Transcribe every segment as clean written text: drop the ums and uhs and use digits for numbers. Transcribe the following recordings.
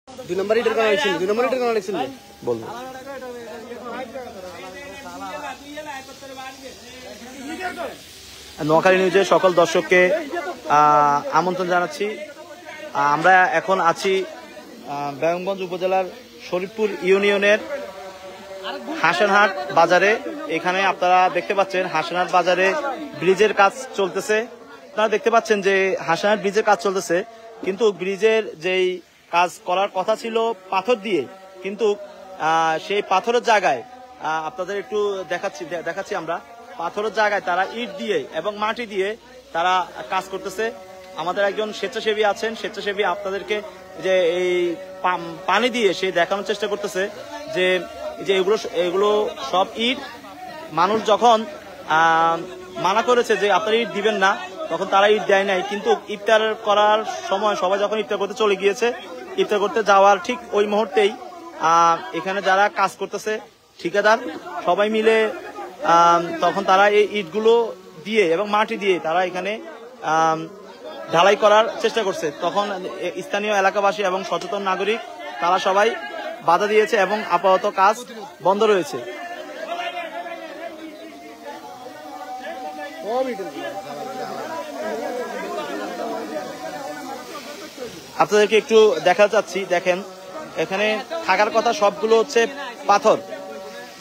2 নম্বর ইটের কানেকশন 2 নম্বর ইটের কানেকশন বল নোয়াখালী নিউজের সকল দর্শককে আমন্ত্রণ জানাচ্ছি। আমরা এখন আছি বেগমগঞ্জ উপজেলার শরীফপুর ইউনিয়নের হাসানহাট বাজারে। এখানে আপনারা দেখতে পাচ্ছেন হাসানহাট বাজারে ব্রিজের কাজ চলতেছে। আপনারা দেখতে পাচ্ছেন যে হাসানহাট ব্রিজের কাজ চলতেছে, কিন্তু ব্রিজের যেই কাজ করার কথা ছিল পাথর দিয়ে, কিন্তু সেই পাথরের জায়গায় আপনাদের একটু দেখাচ্ছি আমরা পাথরের জায়গায় তারা ইট দিয়ে এবং মাটি দিয়ে তারা কাজ করতেছে। আমাদের একজন স্বেচ্ছাসেবী আছেন, স্বেচ্ছাসেবী আপনাদেরকে যে এই পানি দিয়ে সে দেখানোর চেষ্টা করতেছে যে এগুলো সব ইট। মানুষ যখন মানা করেছে যে আপনারা ইট দিবেন না, তখন তারা ইট দেয় নাই, কিন্তু ইফতার করার সময় সবাই যখন ইফতার করতে চলে গিয়েছে, ইফতার করতে যাওয়ার ঠিক ওই মুহূর্তেই এখানে যারা কাজ করতেছে ঠিকাদার সবাই মিলে তখন তারা এই ইটগুলো দিয়ে এবং মাটি দিয়ে তারা এখানে ঢালাই করার চেষ্টা করছে। তখন স্থানীয় এলাকাবাসী এবং সচেতন নাগরিক তারা সবাই বাধা দিয়েছে এবং আপাতত কাজ বন্ধ রয়েছে। আপনাদেরকে একটু দেখা যাচ্ছি, দেখেন এখানে থাকার কথা সবগুলো হচ্ছে পাথর,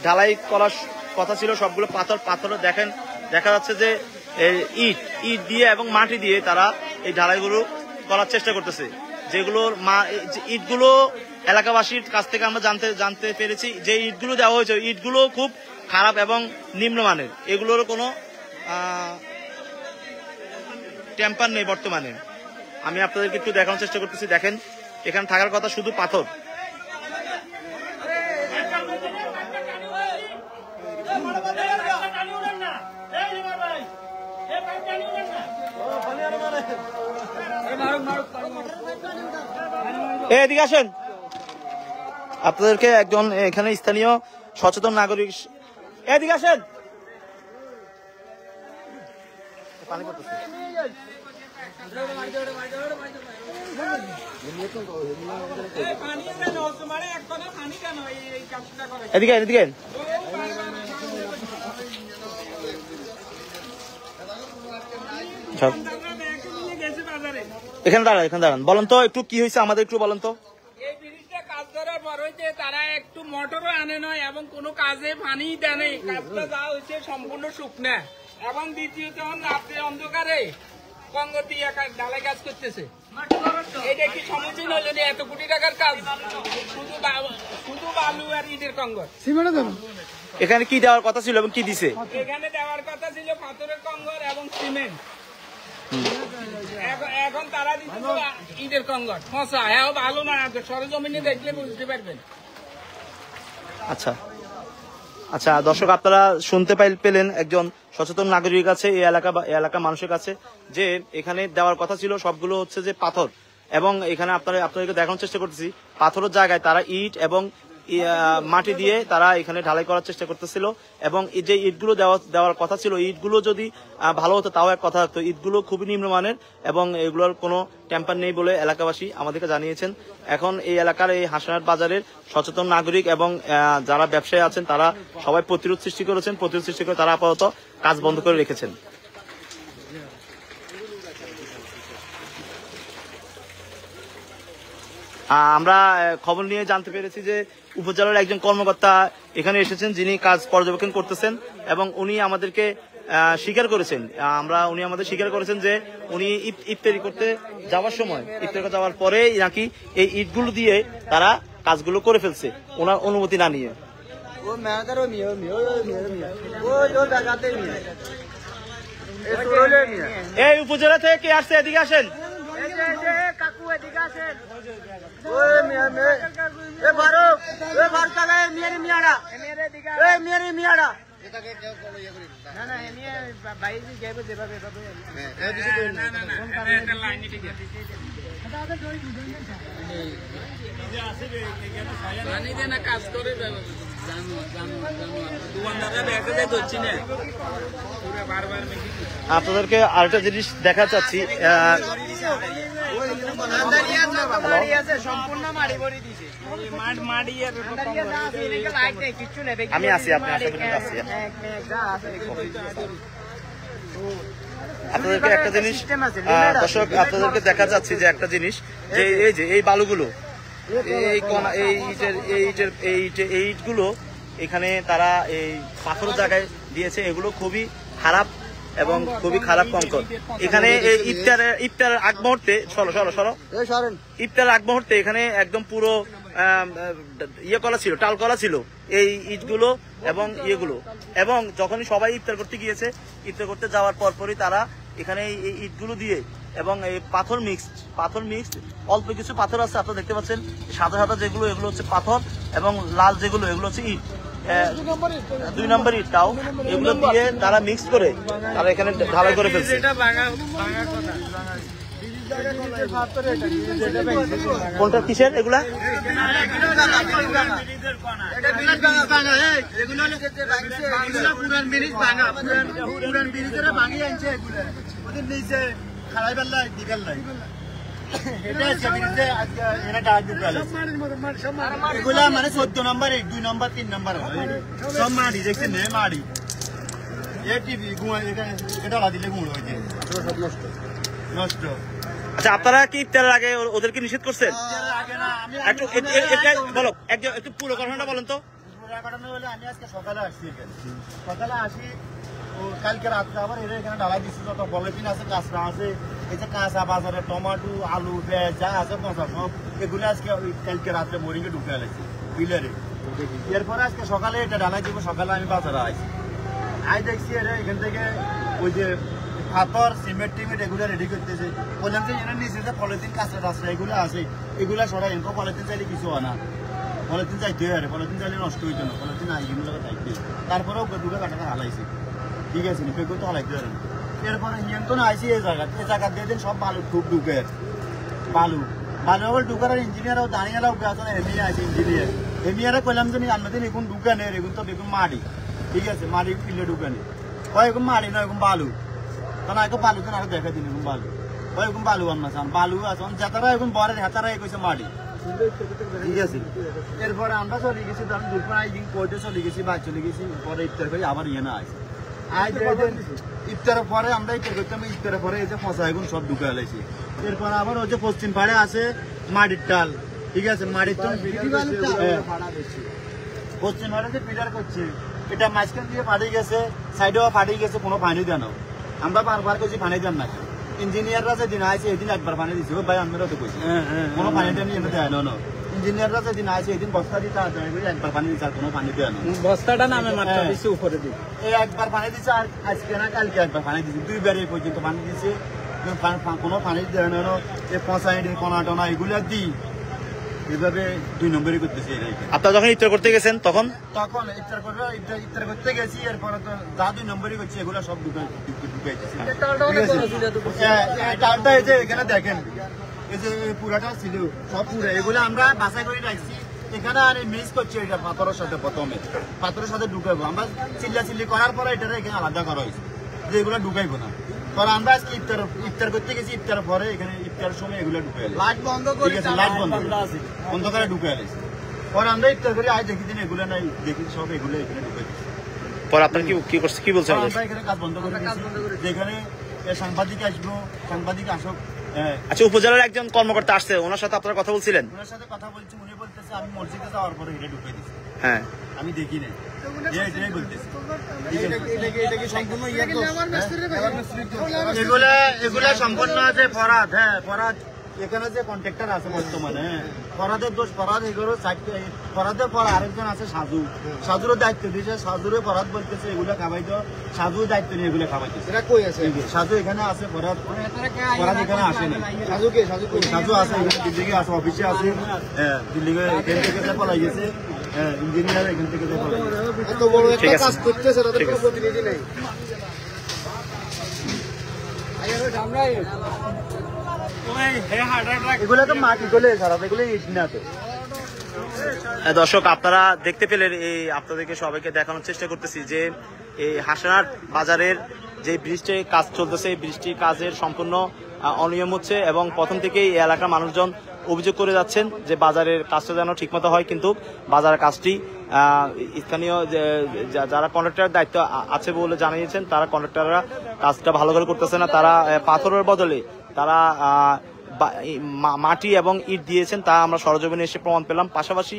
ঢালাই করার কথা ছিল সবগুলো পাথর। দেখেন দেখা যাচ্ছে যে ইট দিয়ে এবং মাটি দিয়ে তারা এই ঢালাইগুলো করার চেষ্টা করতেছে। যেগুলোর ইটগুলো এলাকাবাসীর কাছ থেকে আমরা জানতে পেরেছি যে ইটগুলো দেওয়া হয়েছে, ইটগুলো খুব খারাপ এবং নিম্নমানের, এগুলোর কোনো টেম্পার নেই বর্তমানে। আমি আপনাদেরকে একটু দেখানোর চেষ্টা করতেছি। দেখেন এখানে থাকার কথা শুধু পাথর। এদিকে আসেন, আপনাদেরকে একজন এখানে স্থানীয় সচেতন নাগরিক, এদিকে আসেন। পানি পড়তেছে, এদিকে এদিকে এখানে দাঁড়ান বলেন তো একটু কি হয়েছে আমাদের একটু বলেন তো। এই ব্রিজটা কাজ করার পর হইতে তারা একটু মোটরও আনে নয় এবং কোনো কাজে পানি দেয় নাই। কাজটা যা হয়েছে সম্পূর্ণ শুকনা এবং দ্বিতীয়ত রাত্রে অন্ধকারে কঙ্গর দিয়ে ঢালাই কাজ করতেছে। এটা কি সমুচীন হলো না? এত কোটি টাকার কাজ শুধু বালু আর ইটের কঙ্গর। এখানে কি দেওয়ার কথা ছিল এবং কি দিছে? এখানে দেওয়ার কথা ছিল পাথরের কঙ্গর এবং সিমেন্ট। এখন তারা দিচ্ছে ইটের কঙ্গর। ফসা হ্যাঁ ভালো না, সরজমিনে দেখলে বুঝতে পারবেন। আচ্ছা আচ্ছা দর্শক, আপনারা শুনতে পেলেন একজন সচেতন নাগরিকের কাছে, এই এলাকা মানুষের কাছে, যে এখানে দেওয়ার কথা ছিল সবগুলো হচ্ছে যে পাথর, এবং এখানে আপনাদেরকে দেখানোর চেষ্টা করতেছি পাথরের জায়গায় তারা ইট এবং মাটি দিয়ে তারা এখানে ঢালাই করার চেষ্টা করতেছিল। এবং যে ইটগুলো দেওয়ার কথা ছিল, ইটগুলো যদি ভালো হতো তাও এক কথা থাকতো। ইটগুলো খুবই নিম্নমানের এবং এগুলোর কোনো টেম্পার নেই বলে এলাকাবাসী আমাদেরকে জানিয়েছেন। এখন এই এলাকার এই হাসানহাট বাজারের সচেতন নাগরিক এবং যারা ব্যবসায়ী আছেন তারা সবাই প্রতিরোধ সৃষ্টি করেছেন। প্রতিরোধ সৃষ্টি করে তারা আপাতত কাজ বন্ধ করে রেখেছেন। আমরা খবর নিয়ে জানতে পেরেছি যে উপজেলার একজন কর্মকর্তা এখানে এসেছেন, যিনি কাজ পর্যবেক্ষণ করতেছেন এবং উনি আমাদেরকে স্বীকার করেছেন যে উনি ইফতারি করতে যাওয়ার সময়, ইফতারি করতে যাওয়ার পরে নাকি এই ইটগুলো দিয়ে তারা কাজগুলো করে ফেলছে ওনার অনুমতি না নিয়ে। এই উপজেলা থেকে কে আসছে? এদিকে আসেন। কাকু এদিকে আসেন। মিয়ারা না পানি দিয়ে না কাজ করে দোকানদাররা দেখা যায় ধরছি না বারবার আপনাদেরকে আরেকটা জিনিস দেখা চাচ্ছি আমি আছি আপনি আছি আপনাদেরকে একটা জিনিস দর্শক আপনাদেরকে দেখা যাচ্ছে যে একটা জিনিস যে এই যে এই বালুগুলো এই কোনা এই ইটগুলো এখানে তারা এই পাথর জায়গায় দিয়েছে এগুলো খুবই খারাপ এবং খুবই খারাপ কঙ্কর এখানে এই ইফতারের আগ মুহূর্তে ইফতারের আগ মুহূর্তে এখানে একদম পুরো ইয়ে করা ছিল টাল করা ছিল এই ইটগুলো এবং ইয়েগুলো এবং যখনই সবাই ইফতার করতে গিয়েছে ইফতার করতে যাওয়ার পরপরই তারা এখানে এই ইটগুলো দিয়ে এবং এই পাথর মিক্সড অল্প কিছু পাথর আছে আপনারা দেখতে পাচ্ছেন সাদা সাদা যেগুলো এগুলো হচ্ছে পাথর এবং লাল যেগুলো এগুলো হচ্ছে ইট 2 নম্বর ইটটাও এগুলো দিয়ে তারা মিক্স করে তারা এখানে ঢালাই করে ফেলছে কোনটা কিসের এগুলা এগুলা মানে 14 নম্বর 2 নম্বর 3 নম্বর সব মাড়ি দেখছেন মাড়ি এটা দিলে গুণ হয়েছে নষ্ট। আচ্ছা আপনারা কি ইফতারের আগে ওদেরকে নিষেধ করছেন? বলো একটু পুরো ঘটনাটা বলেন তো। পুরো ঘটনা হলে আমি আজকে সকালে আসছি সকালে আসি কালকে রাত্রে আবার এরা এখানে ডালাই দিচ্ছে যত পলিথিন আছে কাঁচরা আছে এই যে কাঁচা বাজারে টমাটো আলু পেঁয়াজ যা আছে পচা সব এগুলো আজকে কালকে রাত্রে বোরিংয়ে ঢুকে গেছে বিলেরে এরপরে আজকে সকালে এটা ডালাই দিব সকালে আমি বাজারে আসি দেখছি এরা এখান থেকে ওই যে পাথর সিমেন্ট টিমেন্ট এগুলো রেডি করতেছে বললাম যে এরা নিচে যে পলিথিন কাঁচরা টাচরা এগুলো আছে এগুলা সরাই এনকো পলিথিন চাইলে কিছু হয় না পলিথিন চাইতে হয় পলিথিন চাইলে নষ্ট হইতো না পলিথিন আইগুলো চাইতে তারপরেও দুটো কাটাটা হালাইছে ঠিক আছে পেগুলো তো হালাইতে পারে না এরপরে নিয়ন্ত্রণ আইসি এই জায়গা দিয়ে দিন সব বালু ঠুক ঢুকে বালু আবার ঢুকার ইঞ্জিনিয়ারও দাঁড়িয়েরাও গাছ এমনি আছে এমিয়ারা কইলাম যে আনদিন এখন ঢুকানে এগুন তো দেখুন মাটি ঠিক আছে মাটি পিলে ঢুকানে হয় এখন মাটি না এখন বালু কারণ এখন বালু তো আরো দেখা দিন এখন বালু হয় এখন বালু আননা চান বালু আছে যাতারা এখন বরের হাতারা কইছে মাটি ঠিক আছে এরপরে আমরা চলে গেছি তখন দুপুর একদিন কোর্টে চলে গেছি বা চলে গেছি পরে ইফতার করে আবার ইয়ে না আছে ইফতারের পরে আমরা ইফতার করতাম ইফতারের পরে এই যে ফসা এখন সব ঢুকে গেছি এরপরে আবার ওই যে পশ্চিম পাড়ে আছে মাটির টাল ঠিক আছে মাটির টাল পশ্চিম পাড়ে যে পিলার করছে এটা মাঝখান দিয়ে ফাটিয়ে গেছে সাইডেও ফাটিয়ে গেছে কোনো পানি দেন আমরা বারবার করছি পানি দেন না ইঞ্জিনিয়াররা যেদিন আছে এদিন একবার পানি দিচ্ছে ভাই আমরা তো কইছি কোনো পানি দেন এনে দেয় না ইঞ্জিনিয়াররা যেদিন আছে এদিন বস্তা দিতে একবার পানি দিচ্ছে আর কোনো পানি দেয় না বস্তাটা নামে মাত্র দিচ্ছে উপরে দিয়ে এই একবার পানি দিচ্ছে আর আজকে না কালকে একবার পানি দিচ্ছে 2 বার এই পর্যন্ত পানি দিচ্ছে কোনো পানি দেয় না এই পঁচাইনি কোনা টোনা এগুলো দিই এভাবে 2 নম্বরই করতেছি। আপনারা যখন ইফতার করতে গেছেন তখন ইফতার করতে গেছি এরপরে তো যা 2 নম্বরই করছি এগুলো সব ঢুকাইতেছি টালটা এই যে এখানে দেখেন এই যে পুরাটা ছিল সব পুরো এগুলো আমরা বাছাই করে রাখছি এখানে আর মিক্স করছি এটা পাথরের সাথে প্রথমে পাথরের সাথে ঢুকাইবো আমরা চিল্লি করার পরে এটা এখানে আলাদা করা হয়েছে যে এগুলো ঢুকাইবো না পরে আমরা আজকে ইফতার করতে গেছি ইফতার পরে এখানে ইফতারের সময় এগুলো ঢুকে লাইট বন্ধ করে বন্ধ করে ঢুকে গেছে পরে আমরা ইফতার করে আজ দেখি দিন এগুলো নাই দেখি সব এগুলো এখানে ঢুকে পরে আপনার কি করছে কি বলছেন? আমরা এখানে কাজ বন্ধ করে যেখানে সাংবাদিক আসবো সাংবাদিক আসুক। আচ্ছা উপজেলার একজন কর্মকর্তা আসছে ওনার সাথে আপনারা কথা বলছিলেন? ওনার সাথে কথা বলছি উনি বলতেছে আমি মসজিদে যাওয়ার পরে এটা ঢুকে দিচ্ছি হ্যাঁ আমি দেখি না বলতেছি এগুলা সম্পূর্ণ আছে ফরাদ ফরাদ এখানে যে কন্ট্রাক্টর আছে বর্তমানে ফরাদের দোষ ফরাদ এগুলো ফরাদের পর আরেকজন আছে সাজুরও দায়িত্ব দিয়েছে সাজুরে ফরাদ বলতেছে এগুলো খাবাইতো সাজু দায়িত্ব নিয়ে এগুলো খাবাইতেছে সাজু এখানে আছে ফরাদ এখানে আসে না সাজু আছে দিল্লি আছে অফিসে আছে দিল্লি এখান থেকে পলাই গেছে ইঞ্জিনিয়ার এখান থেকে কাজ করতেছে তাদের কোনো প্রতিনিধি নেই। এগুলো তো মাটি গলে খারাপ, এগুলো ইট না তো। দর্শক আপনারা দেখতে পেলেন, এই আপনাদেরকে সবাইকে দেখানোর চেষ্টা করতেছি যে এই হাসনাহাট বাজারের যে ব্রিজটির কাজ চলতেছে, এই ব্রিজটির কাজের সম্পূর্ণ অনিয়ম হচ্ছে এবং প্রথম থেকেই এই এলাকার মানুষজন অভিযোগ করে যাচ্ছেন যে বাজারের কাজটা যেন ঠিকমতো হয়, কিন্তু বাজারের কাজটি স্থানীয় যারা কন্ট্রাক্টরের দায়িত্ব আছে বলে জানিয়েছেন, তারা কন্ট্রাক্টররা কাজটা ভালো করে করতেছে না। তারা পাথরের বদলে তারা মাটি এবং ইট দিয়েছেন, তা আমরা সরজমিনে এসে প্রমাণ পেলাম। পাশাপাশি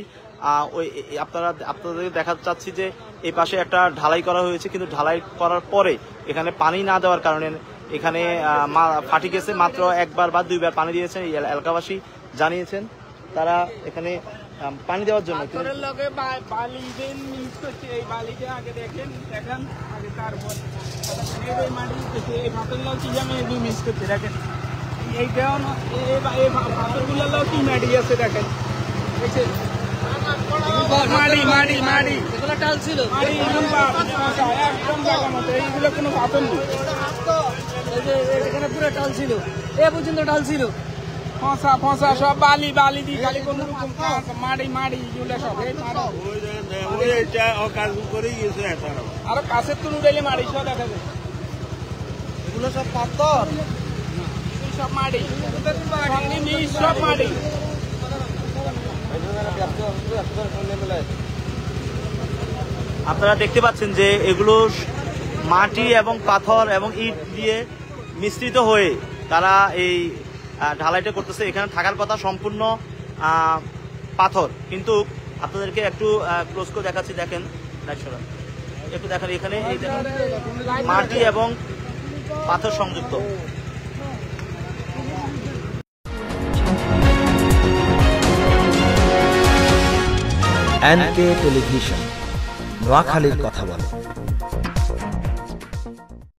আপনাদের দেখা চাচ্ছি যে এই পাশে একটা ঢালাই করা হয়েছে, কিন্তু ঢালাই করার পরে এখানে পানি না দেওয়ার কারণে এখানে ফাটি গেছে। মাত্র একবার বা দুইবার পানি দিয়েছেন এই এলাকাবাসী জানিয়েছেন। তারা এখানে পানি দেওয়ার জন্য পাথরের লগে বালি দেন মিক্স করছে, এই বালিটা আগে দেখেন আগে, তারপর এই মাটি দিতেছে, এই পাথরের লগে কি জানি মিক্স করছে দেখেন। এইটাও এই পাথরগুলোর লগে কি মাটি আছে দেখেন, দেখছেন মাটি মাটি মাটি, এগুলো টাল ছিল মাটি একদম জায়গা মতো, এইগুলো কোনো পাথর নেই। এই যে এখানে পুরো টাল ছিল, এ পর্যন্ত টাল ছিল, ফসা ফসা সব বালি বালি দিয়ে খালি কোন রকম মাটি মাটি এগুলো সব আরো কাছের তো উঠাইলে মাটি সব দেখা যায়, এগুলো সব পাথর, সব মাটি সব মাটি। আপনারা দেখতে পাচ্ছেন যে এগুলো মাটি এবং পাথর এবং ইট দিয়ে মিশ্রিত হয়ে তারা এই ঢালাইটা করতেছে। এখানে থাকার কথা সম্পূর্ণ পাথর, কিন্তু আপনাদেরকে একটু ক্লোজ করে দেখাচ্ছি, দেখেন একটু দেখেন এখানে এই দেখেন মাটি এবং পাথর সংযুক্ত। NK টেলিভিশন, নোয়াখালীর কথা বলে।